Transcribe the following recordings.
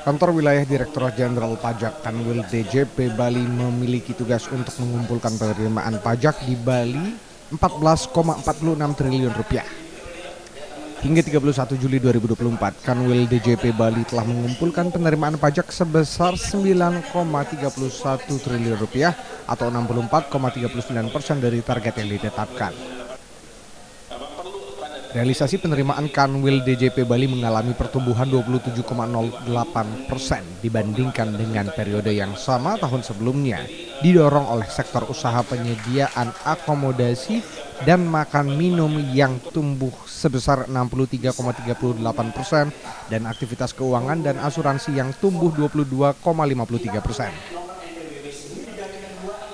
Kantor Wilayah Direktorat Jenderal Pajak Kanwil DJP Bali memiliki tugas untuk mengumpulkan penerimaan pajak di Bali 14,46 triliun rupiah. Hingga 31 Juli 2024, Kanwil DJP Bali telah mengumpulkan penerimaan pajak sebesar 9,31 triliun rupiah atau 64,39% dari target yang ditetapkan. Realisasi penerimaan Kanwil DJP Bali mengalami pertumbuhan 27,08% dibandingkan dengan periode yang sama tahun sebelumnya, didorong oleh sektor usaha penyediaan akomodasi dan makan minum yang tumbuh sebesar 63,38% dan aktivitas keuangan dan asuransi yang tumbuh 22,53%.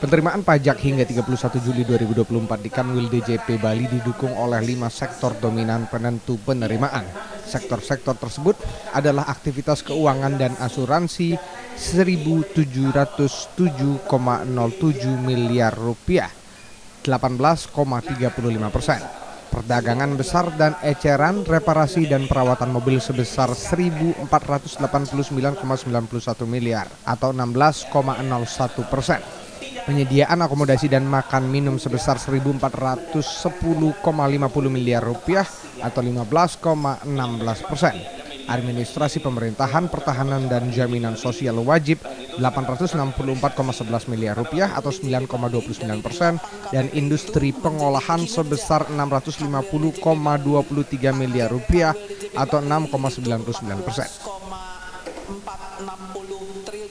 Penerimaan pajak hingga 31 Juli 2024 di Kanwil DJP Bali didukung oleh 5 sektor dominan penentu penerimaan. Sektor-sektor tersebut adalah aktivitas keuangan dan asuransi 1.707,07 miliar rupiah, 18,35%. Perdagangan besar dan eceran, reparasi dan perawatan mobil sebesar 1.489,91 miliar atau 16,01%. Penyediaan akomodasi dan makan minum sebesar 1.410,50 miliar rupiah atau 15,16%. Administrasi pemerintahan, pertahanan dan jaminan sosial wajib 864,11 miliar rupiah atau 9,29% dan industri pengolahan sebesar 650,23 miliar rupiah atau 6,99%.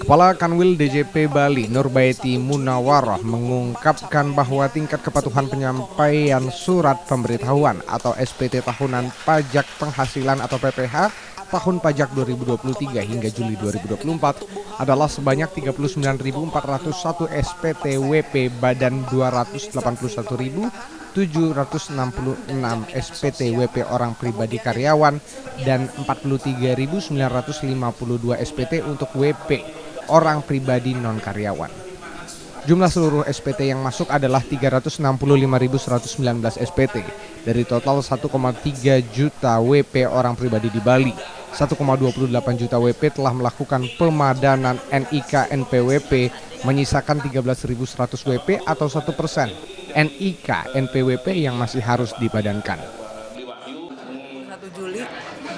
Kepala Kanwil DJP Bali, Nurbaiti Munawarroh, mengungkapkan bahwa tingkat kepatuhan penyampaian surat pemberitahuan atau SPT tahunan pajak penghasilan atau PPH tahun pajak 2023 hingga Juli 2024 adalah sebanyak 39.401 SPT WP Badan 281.766 SPT WP orang pribadi karyawan dan 43.952 SPT untuk WP orang pribadi non-karyawan. Jumlah seluruh SPT yang masuk adalah 365.119 SPT dari total 1,3 juta WP orang pribadi di Bali. 1,28 juta WP telah melakukan pemadanan NIK NPWP, menyisakan 13.100 WP atau 1% NIK NPWP yang masih harus dipadankan. 1 Juli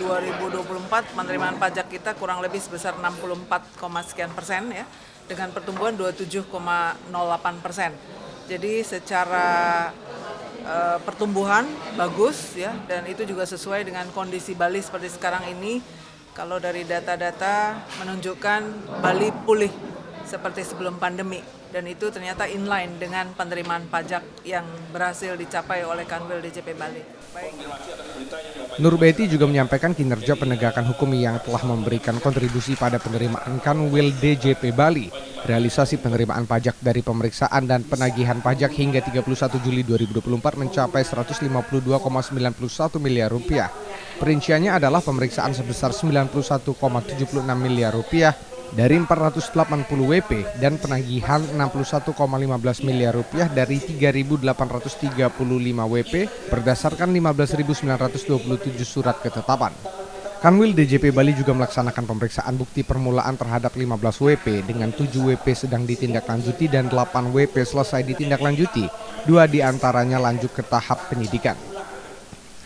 2024 penerimaan pajak kita kurang lebih sebesar 64, sekian persen ya, dengan pertumbuhan 27,08%. Jadi secara pertumbuhan bagus ya, dan itu juga sesuai dengan kondisi Bali seperti sekarang ini. Kalau dari data-data menunjukkan Bali pulih seperti sebelum pandemi, dan itu ternyata inline dengan penerimaan pajak yang berhasil dicapai oleh Kanwil DJP Bali. Nurbaiti juga menyampaikan kinerja penegakan hukum yang telah memberikan kontribusi pada penerimaan Kanwil DJP Bali. Realisasi penerimaan pajak dari pemeriksaan dan penagihan pajak hingga 31 Juli 2024 mencapai 152,91 miliar rupiah. Perinciannya adalah pemeriksaan sebesar 91,76 miliar rupiah dari 480 WP dan penagihan 61,15 miliar rupiah dari 3.835 WP berdasarkan 15.927 surat ketetapan. Kanwil DJP Bali juga melaksanakan pemeriksaan bukti permulaan terhadap 15 WP dengan 7 WP sedang ditindaklanjuti dan 8 WP selesai ditindaklanjuti, 2 diantaranya lanjut ke tahap penyidikan.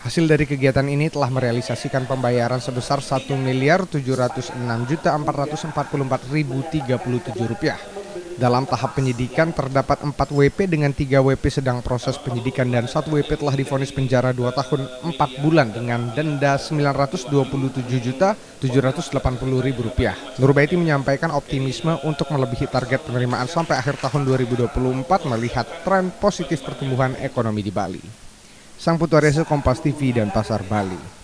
Hasil dari kegiatan ini telah merealisasikan pembayaran sebesar Rp1.746.444.037. Dalam tahap penyidikan terdapat 4 WP dengan 3 WP sedang proses penyidikan dan 1 WP telah divonis penjara 2 tahun 4 bulan dengan denda Rp927.780.000. Nurbaiti menyampaikan optimisme untuk melebihi target penerimaan sampai akhir tahun 2024 melihat tren positif pertumbuhan ekonomi di Bali. Sang Putu Arese, Kompas TV dan Pasar Bali.